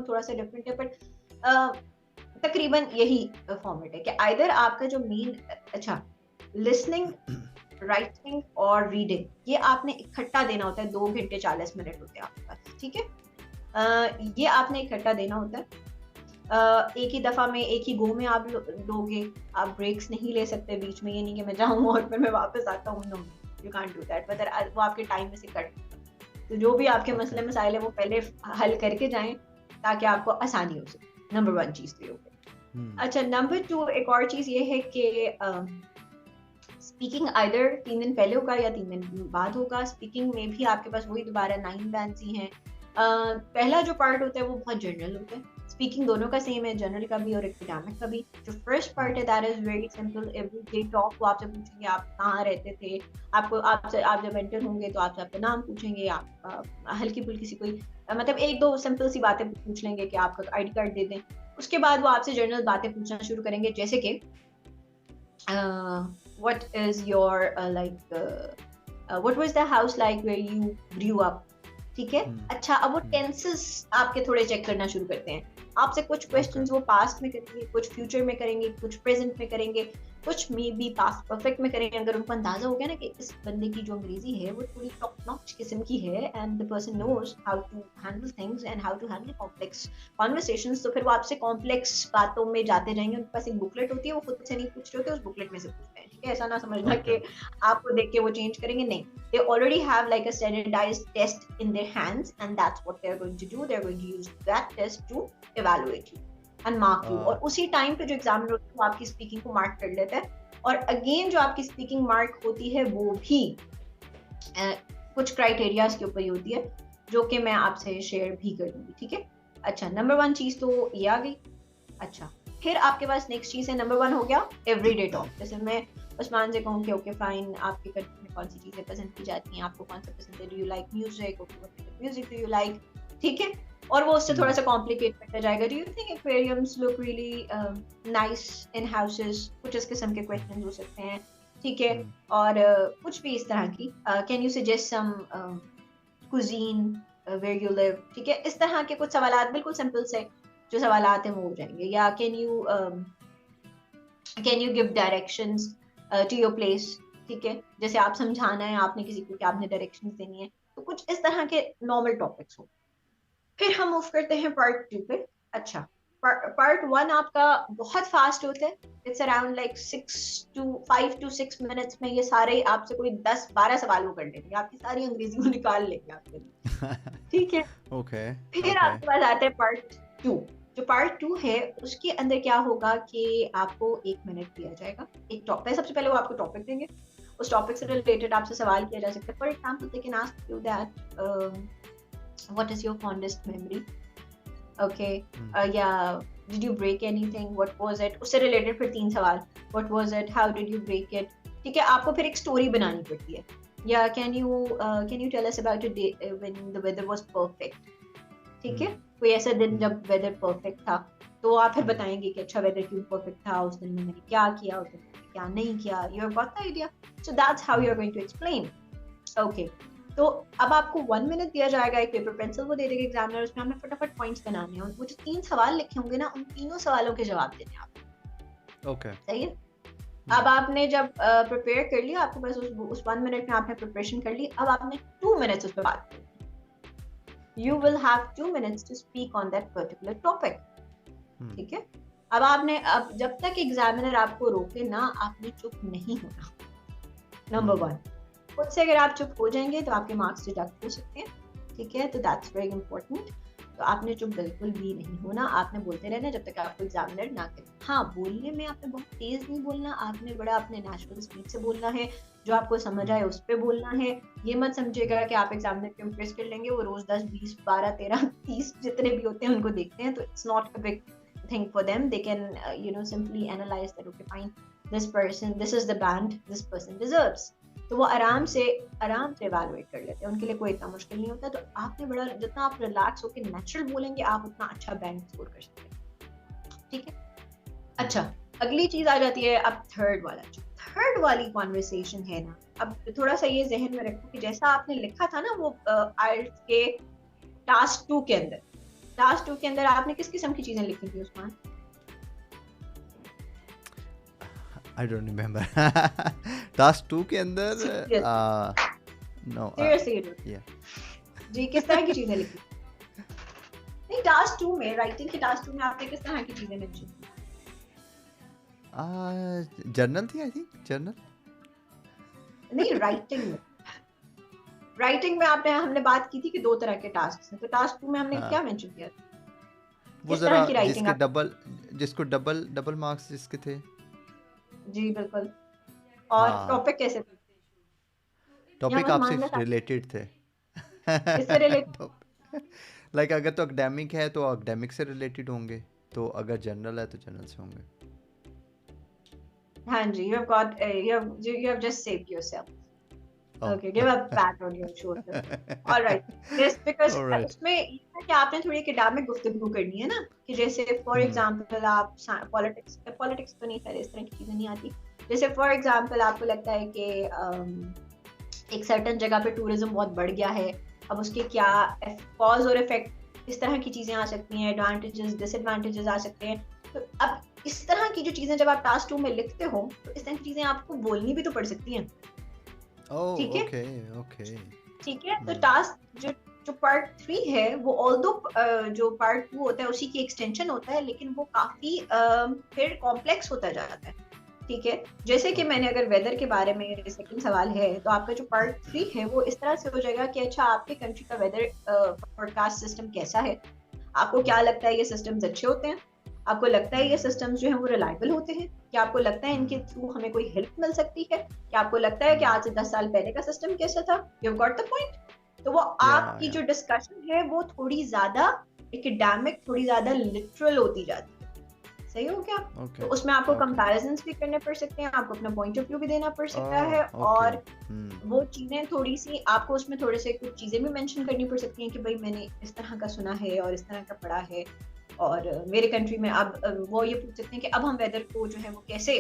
थोड़ा सा डिफरेंट है, बट तकरीबन यही फॉर्मेट है कि आइदर आपका जो मेन, अच्छा, लिसनिंग, राइटिंग और रीडिंग, ये आपने इकट्ठा देना होता है, 2 घंटे 40 मिनट होते हैं आपके पास, ठीक है। ये आपने इकट्ठा देना होता है। एक ही दफा में, एक ही गो में आप दोगे, आप ब्रेक्स नहीं ले सकते बीच में, ये नहीं कि मैं जाऊँ और फिर मैं वापस आता हूँ, no, you can't do that, मतलब वो आपके टाइम में से कट। तो जो भी आपके Okay. मसले मसाइल है वो पहले हल करके जाएं, ताकि आपको आसानी हो सके। नंबर 1 चीज तो ये हो गई। अच्छा, नंबर 2 एक और चीज ये है कि स्पीकिंग आइदर 3 दिन पहले होगा या 3 दिन बाद होगा। स्पीकिंग में भी आपके पास वही दोबारा 9 बैंड्स ही हैं। पहला जो पार्ट होता है वो बहुत जनरल होता है। स्पीकिंग दोनों का सेम है, जनरल का भी और एकेडमिक का भी। जो फर्स्ट पार्ट है that is very simple, everyday talk. वो आपसे पूछेंगे आप कहाँ रहते थे, आप जब एंटर होंगे तो आपसे आपका नाम पूछेंगे, आप हल्की फुल्की सी कोई मतलब 1-2 सिंपल सी बातें पूछ लेंगे कि आपका आईडी कार्ड दे दें। उसके बाद वो आपसे जनरल बातें पूछना शुरू करेंगे, जैसे कि what is your what was the house like where you grew up, ठीक है। अच्छा, अब वो टेंसेस आपके थोड़े चेक करना शुरू करते हैं। आपसे कुछ क्वेश्चंस वो पास्ट में करेंगे, कुछ फ्यूचर में करेंगे, कुछ प्रेजेंट में करेंगे, कुछ मे बी पास्ट परफेक्ट में करेंगे। अगर उनको अंदाजा हो गया ना कि इस बंदे की जो अंग्रेजी है वो थोड़ी टॉप नॉच किस्म की है and the person knows how to handle things and how to handle complex conversations, तो फिर वो आपसे कॉम्प्लेक्स बातों में जाते जाएंगे। उनके पास एक बुकलेट होती है, वो खुद से नहीं पूछ रहे होते, उस बुकलेट में से पूछते हैं, ठीक है। ऐसा ना समझना कि आपको देख के वो चेंज करेंगे, नहीं। They already have like a standardized test in their hands, and that's what they're going to do. They're going to use that test to evaluate you and mark you. और उसी टाइम पे जो examiner होता है वो आपकी speaking को mark कर लेता है। और अगेन जो आपकी स्पीकिंग मार्क होती है वो भी कुछ क्राइटेरियाज के ऊपर ही होती है, जो कि मैं आपसे शेयर भी कर दूंगी, ठीक है। अच्छा, नंबर 1 चीज तो ये आ गई। अच्छा, फिर आपके पास नेक्स्ट चीज है, नंबर 1 हो गया एवरीडे टॉक। जैसे मैं उस्मान से कहूँ कि ओके फाइन, आपके कंट्री में कौन सी चीजें पसंद की जाती हैं, आपको कौन सा पसंद है, do you like music, okay what type of music do you like, ठीक है। और वो उससे थोड़ा सा कॉम्प्लिकेट करता जाएगा, do you think aquariums look really nice in houses, कुछ इस किस्म के क्वेश्चन हो सकते हैं, ठीक है। और कुछ भी इस तरह की, can you suggest some cuisine where you live, ठीक है। इस तरह के कुछ सवालात बिल्कुल सिंपल से जो सवालात हैं वो हो जाएंगे। या can you give directions to your place, ठीक है। जैसे आप समझाना है आपने किसी को कि आपने डायरेक्शंस देनी है, तो कुछ इस तरह के नॉर्मल टॉपिक्स हो। फिर हम मूव करते हैं पार्ट 2 पे। अच्छा, पार्ट 1 आपका बहुत फास्ट होता है, it's around like 5 to 6 minutes में ये सारे आपसे कोई 10-12 सवाल वो कर लेंगे, आपकी सारी अंग्रेजी को निकाल लेंगे आपके लिए, ठीक है। ओके। फिर आपके पास आता है पार्ट 2। जो पार्ट 2 है उसके अंदर क्या होगा कि आपको 1 मिनट दिया जाएगा, एक टॉपिक। सबसे पहले वो आपको टॉपिक देंगे, उस टॉपिक से रिलेटेड आपसे सवाल किया जा सकता है। For example they can ask you that what is your fondest memory, okay, या did you break anything, what was it, उससे रिलेटेड फिर 3 सवाल, what was it, how did you break it, ठीक है। आपको फिर एक स्टोरी बनानी पड़ती है। या can you tell us about a day when the weather was perfect, ठीक है। कोई ऐसा दिन जब वेदर परफेक्ट था, तो आप फिर बताएंगे कि अच्छा वेदर क्यों परफेक्ट था, उस दिन में मैंने क्या किया, उस दिन में क्या नहीं किया, you have got the idea. So that's how you are going to explain, okay. तो अब आपको 1 मिनट दिया जाएगा, एक पेपर पेंसिल वो दे देगा एग्जामिनर, उसमें आपने फटाफट पॉइंट्स बनाने हैं, और वो जो 3 सवाल लिखे होंगे ना, उन तीनों सवालों के जवाब देने हैं आप, ओके, सही है। अब आपने जब प्रिपेयर कर लिया, आपके पास उस 1 मिनट में आपने प्रिपरेशन कर ली, अब आपने 2 मिनट्स उस पर बात करनी। You will have 2 minutes to speak on that particular topic, ठीक है। अब जब तक एग्जामिनर आपको रोके ना, आपने चुप नहीं होना, नंबर 1। खुद से अगर आप चुप हो जाएंगे तो आपके मार्क्स डिडक्ट हो सकते हैं, ठीक है। तो दैट्स वेरी इंपॉर्टेंट। तो आपने चुप बिल्कुल भी नहीं होना, आपने बोलते रहना जब तक आपको एग्जामिनर ना करे। हाँ, बोलने में आपने बहुत तेज नहीं बोलना, आपने बड़ा अपने नेचुरल स्पीड से बोलना है, जो आपको समझ आए उस पर बोलना है। ये मत समझेगा कि आप एग्जामिनर को इम्प्रेस कर लेंगे, वो रोज 10, 20, 12, 13, 30 जितने भी होते हैं उनको देखते हैं, तो it's not a big thing for them. They can simply analyze that, okay fine, this is the band this person deserves. तो वो आराम से evaluate कर लेते हैं, उनके लिए कोई इतना मुश्किल नहीं होता। तो आपने बड़ा, जितना आप रिलैक्स होकर नेचुरल बोलेंगे, आप उतना अच्छा बैंक स्कोर कर सकते हैं, ठीक है। अच्छा, अगली चीज आ जाती है अब थर्ड वाला। जो थर्ड वाली कॉन्वर्सेशन है ना, अब थोड़ा सा ये जहन में रखो कि जैसा आपने लिखा था ना वो आइल्स के टास्क 2 के अंदर, टास्क 2 के अंदर आपने किस किस्म की चीजें लिखी थी Usman? I don't remember. Task 2 के अंदर नो सीरियसली जी किस तरह की चीजें लिखी? नहीं, टास्क 2 में, राइटिंग के टास्क 2 में आपने किस तरह की चीजें मेंशन की? जर्नल थी, आई थिंक जर्नल। नहीं, राइटिंग में आपने हमने बात की थी कि 2 तरह के टास्क हैं, तो टास्क 2 में हमने क्या मेंशन किया? वो किस तरह जरा की राइटिंग जिसको डबल मार्क्स जिसके थे। जी बिल्कुल। और टॉपिक कैसे थे? टॉपिक आपसे रिलेटेड थे। किससे रिलेटेड? लाइक अगर तो एकेडमिक है तो एकेडमिक से रिलेटेड होंगे, तो अगर जनरल है तो जनरल से होंगे। हाँ जी, you have just saved yourself. Okay, give a pat on your shoulder. All right. Yes, because इसमें ये है कि आपने थोड़ी एकेडमिक गुफ्तगू करनी है ना, कि जैसे फॉर एग्जांपल आप पॉलिटिक्स तो नहीं, खैर इस तरह की चीजें नहीं आती। जैसे फॉर एग्जांपल आपको लगता है कि एक सर्टेन जगह पे टूरिज्म बहुत बढ़ गया है, अब उसके क्या कॉज और इफेक्ट, इस तरह की चीजें आ सकती हैं, एडवांटेजेस डिसएडवांटेजेस आ सकते हैं। तो अब इस तरह की जो चीजें जब आप टास्क 2 में लिखते हो तो इस तरह की चीजें आपको बोलनी भी तो पड़ सकती हैं। ठीक है, ठीक है। तो टास्क जो पार्ट 3 है वो ऑल्दो जो पार्ट 2 होता है उसी की एक्सटेंशन होता है, लेकिन वो काफी फिर कॉम्प्लेक्स होता जाता है। ठीक है, जैसे कि मैंने अगर वेदर के बारे में सेकंड सवाल है, तो आपका जो पार्ट 3 है वो इस तरह से हो जाएगा कि अच्छा आपके कंट्री का वेदर फोरकास्ट सिस्टम कैसा है, आपको क्या लगता है ये सिस्टम्स अच्छे होते हैं, आपको लगता है ये सिस्टम्स जो है वो रिलायबल होते हैं, क्या आपको लगता है इनके थ्रू हमें कोई हेल्प मिल सकती है, क्या आपको लगता है कि आज से 10 साल पहले का सिस्टम कैसा था। You got the point. तो वो आपकी जो डिस्कशन है वो थोड़ी ज्यादा एकेडमिक, थोड़ी ज्यादा लिटरल होती जाती है। सही हो क्या? तो उसमें आपको कंपैरिजंस भी करने पड़ सकते हैं, आपको अपना पॉइंट ऑफ व्यू भी देना पड़ सकता है, और वो चीजें थोड़ी सी आपको उसमें थोड़े से कुछ चीजें भी मेंशन करनी पड़ सकती हैं कि भाई मैंने इस तरह का सुना है और इस तरह का पढ़ा है, और मेरे कंट्री में अब वो ये पूछ सकते हैं कि अब हम वेदर को जो है वो कैसे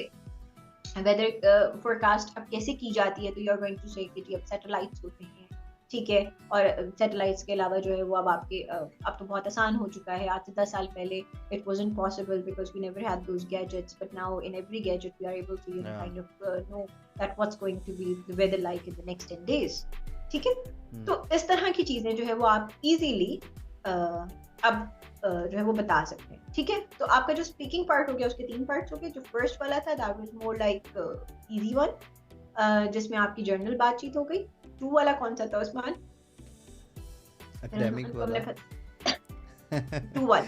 वेदर फोरकास्ट अब कैसे की जाती है। तो यू आर गोइंग टू से कि अब सैटेलाइट्स होते हैं, ठीक है, और सैटेलाइट्स के अलावा जो है वो अब आपके अब तो बहुत आसान हो चुका है। आज से 10 साल पहले it wasn't possible because we never had those gadgets, but now in every gadget we are able to you know kind of know that what's going to be the weather like in the next 10 days. ठीक है, तो इस तरह की चीजें जो है वो आप इजीली अब जो है वो बता सकते हैं। ठीक है, तो आपका जो स्पीकिंग पार्ट हो गया उसके 3 पार्ट्स हो गए। जो फर्स्ट वाला था that was more like easy one, जिसमें आपकी जर्नल बातचीत हो गई। 2 वाला कौन सा था उस्मान? एकेडमिक वाला 2 वाला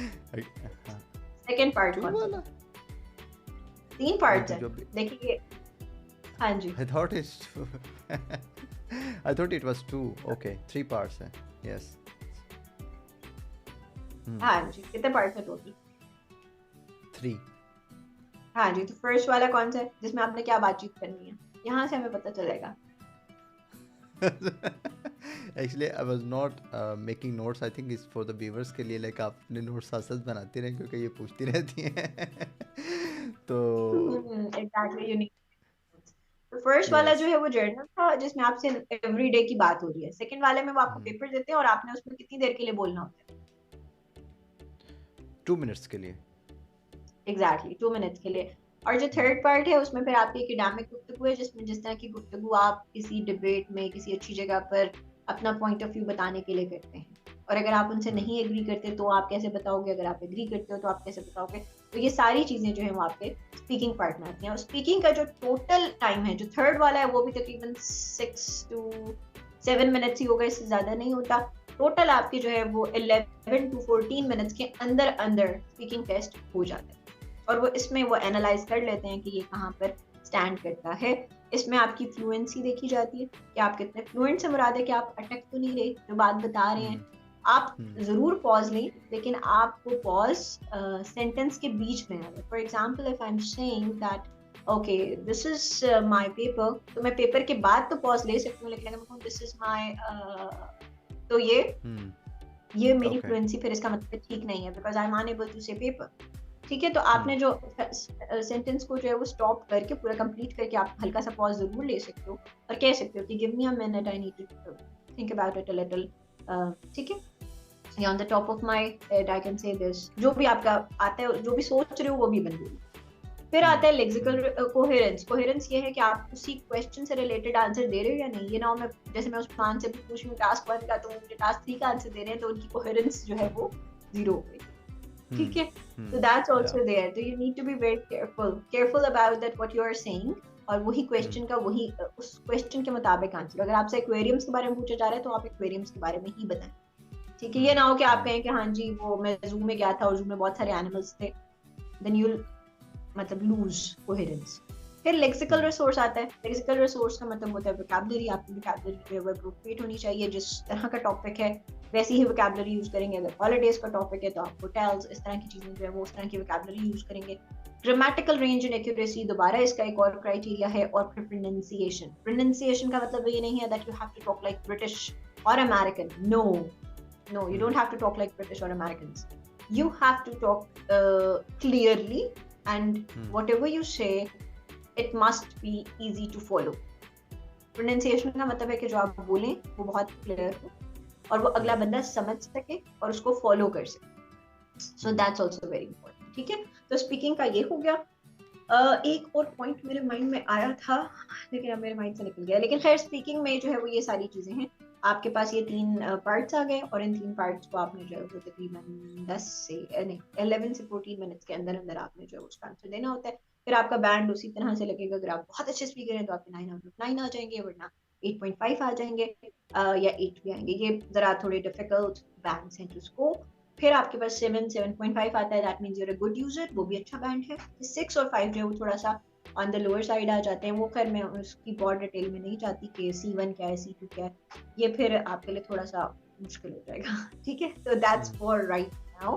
सेकंड पार्ट कौन सा? 3 पार्ट्स हैं देखिए। हाँ जी, I thought it was 2. Okay, 3 parts है। Yes. हाँ जी, कितने पार्ट्स हैं टोटल? 3. हाँ जी, तो फर्स्ट वाला कौन सा है जिसमें आपने क्या बातचीत करनी है? यहाँ से हमें पता चलेगा। Actually, I was not making notes. I think it's for the viewers के लिए, like आप अपने notes साथ-साथ बनाते रहें क्योंकि ये पूछती रहती हैं। तो exactly, you need. तो फर्स्ट वाला जो है वो जर्नल था जिसमें आपसे एवरीडे की बात हो रही है। सेकंड वाले में वो आपको पेपर देते हैं और आपने उसमें कितनी देर के लिए बोलना होता है? 2 मिनट्स के लिए। एग्जैक्टली 2 मिनट्स के लिए। और जो थर्ड पार्ट है उसमें फिर आपकी एकेडमिक गुफ्तगू है, जिसमें जिस तरह की गुफ्तगू आप किसी डिबेट में किसी अच्छी जगह पर अपना पॉइंट ऑफ व्यू बताने के लिए करते हैं। और अगर आप उनसे नहीं एग्री करते तो आप कैसे बताओगे, अगर आप एग्री करते हो तो आप कैसे बताओगे। तो ये सारी चीजें जो है वो आपके स्पीकिंग पार्ट में आती हैं। और स्पीकिंग का जो टोटल टाइम है जो थर्ड वाला है वो भी तकरीबन 6 to 7 मिनट्स ही होगा, इससे ज्यादा नहीं होता। टोटल आपके जो है वो 11 to 14 मिनट्स के अंदर अंदर स्पीकिंग टेस्ट हो जाता है, और वो इसमें वो एनालाइज कर लेते हैं कि ये कहाँ पर स्टैंड करता है। इसमें आपकी फ्लुएंसी देखी जाती है कि आप कितने फ्लुएंट से मुराद है कि आप अटक तो नहीं रहे, जो बात बता रहे हैं। आप जरूर पॉज लें, लेकिन आप वो पॉज सेंटेंस के बीच में आए। For example if I am saying that okay this is my paper, तो मैं पेपर के बाद तो पॉज ले सकती हूँ, लेकिन अगर मैं कहूँ दिस इज माय, तो ये मेरी फ्लुएंसी फिर इसका मतलब ठीक नहीं है, because I am unable to say paper. ठीक है, तो आपने जो सेंटेंस को जो है वो स्टॉप करके पूरा कंप्लीट करके आप हल्का सा पॉज जरूर ले सकते हो और कह सकते हो कि give me a minute, I need to think about it a little. ठीक है, या on the top of my head I can say this, जो भी आपका आता है, जो भी सोच रहे हो वो भी बन गई। फिर आता है लेक्सिकल कोहेरेंस। कोहेरेंस ये है कि आप उसी क्वेश्चन से रिलेटेड आंसर दे रहे हो या नहीं। ये ना मैं जैसे मैं उस्मान से पूछ रही हूँ टास्क 1 का, तो मुझे टास्क 3 का आंसर दे रहे हैं, तो उनकी कोहेरेंस जो है वो जीरो हो गई। ठीक है, तो दैट्स आल्सो देयर। तो you need to be very careful about that what you are saying, और वही क्वेश्चन का वही उस क्वेश्चन के मुताबिक आंसर। अगर आपसे एक्वेरियम्स के बारे में पूछा जा रहा है तो आप एक्वेरियम्स के बारे में ही बताएं। ठीक है, ये ना हो कि आप कहें कि हाँ जी वो मैं जू में गया था और जू में बहुत सारे एनिमल्स थे, देन यू मतलब लूज कोहेरेंस। फिर लेक्सिकल रिसोर्स आता है। लेक्सिकल रिसोर्स का मतलब होता है वोकैबुलरी। आपकी वोकैबुलरी जो है वो एप्रोप्रिएट होनी चाहिए, जिस तरह का टॉपिक है वैसी ही वोकैबुलरी यूज करेंगे। अगर हॉलीडेज का टॉपिक है तो आप होटल्स, इस तरह की चीजें जो है वो उस तरह की वोकैबुलरी यूज करेंगे। ग्रामेटिकल रेंज एंड एक्यूरेसी, दोबारा इसका एक और क्राइटेरिया है। और फिर प्रोनाउंसिएशन। प्रोनाउंसिएशन का मतलब ये नहीं है that you have to talk like British और American. No, you don't have to talk like British or Americans. You have to talk clearly, and whatever you say, it must be easy to follow. Pronunciation का मतलब है कि जो आप बोलें वो बहुत क्लियर हो और वो अगला बंदा समझ सके और उसको फॉलो कर सके। So that's also very important. ठीक है, तो स्पीकिंग का ये हो गया। एक और पॉइंट मेरे माइंड में आया था लेकिन अब मेरे माइंड से निकल गया। लेकिन खैर स्पीकिंग में जो है वो ये सारी चीजें हैं। आपके पास ये 3 पार्ट्स आ गए और इन 3 पार्ट्स को आपने जो है वो तकरीबन 11 से 14 मिनट्स के अंदर अंदर आपने जो है उसका आंसर देना होता है। फिर आपका बैंड उसी तरह से लगेगा। अगर आप बहुत अच्छे स्पीकर हैं तो आपके 9 आउट ऑफ 9 आ जाएंगे, वरना 8.5 आ जाएंगे या 8 भी आएंगे। ये जरा थोड़े डिफिकल्ट बैंड्स हैं टू स्कोर। फिर आपके पास 7.5 आता है, that means you are a good user, वो भी अच्छा बैंड है। 6 और 5 जो है वो थोड़ा सा ऑन द लोअर साइड आ जाते हैं। वो खैर मैं उसकी बहुत डिटेल में नहीं चाहती कि C1 क्या है, C2 क्या है, ये फिर आपके लिए थोड़ा सा मुश्किल हो जाएगा। ठीक है, तो दैट्स फॉर राइट नाउ।